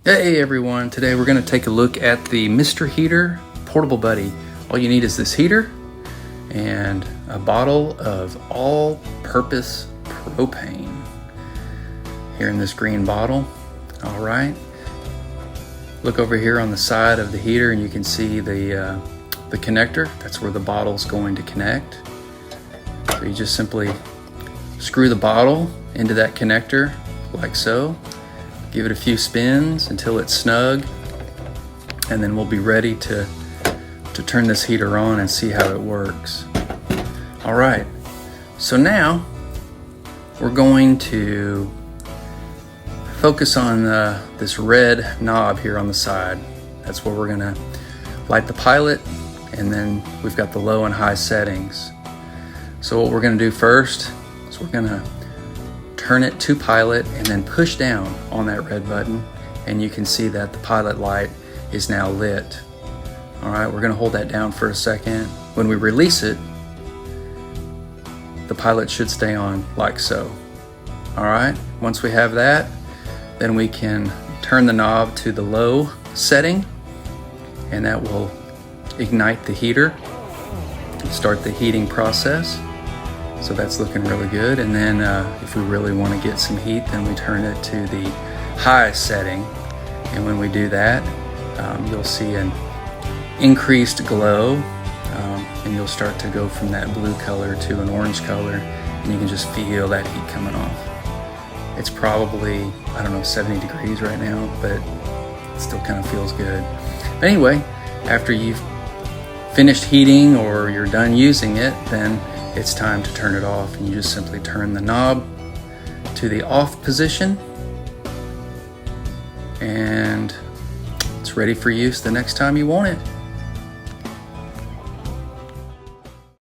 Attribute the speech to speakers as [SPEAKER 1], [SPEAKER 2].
[SPEAKER 1] Hey everyone, today we're going to take a look at the Mr. Heater Portable Buddy. All you need is this heater and a bottle of all-purpose propane here in this green bottle. All right, look over here on the side of the heater and you can see the connector. That's where the bottle's going to connect. So you just simply screw the bottle into that connector like so. Give it a few spins until it's snug, and then we'll be ready to turn this heater on and see how it works. All right, so now we're going to focus on this red knob here on the side. That's where we're gonna light the pilot, and then we've got the low and high settings. So what we're gonna do first is we're gonna turn it to pilot and then push down on that red button, and you can see that the pilot light is now lit. All right, we're gonna hold that down for a second. When we release it, the pilot should stay on like so. All right, once we have that, then we can turn the knob to the low setting, and that will ignite the heater and start the heating process. So that's looking really good. And then if we really want to get some heat, then we turn it to the high setting. And when we do that, you'll see an increased glow, and you'll start to go from that blue color to an orange color, and you can just feel that heat coming off. It's probably, I don't know, 70 degrees right now, but it still kind of feels good. But anyway, after you've finished heating or you're done using it, then it's time to turn it off, and you just simply turn the knob to the off position, and it's ready for use the next time you want it.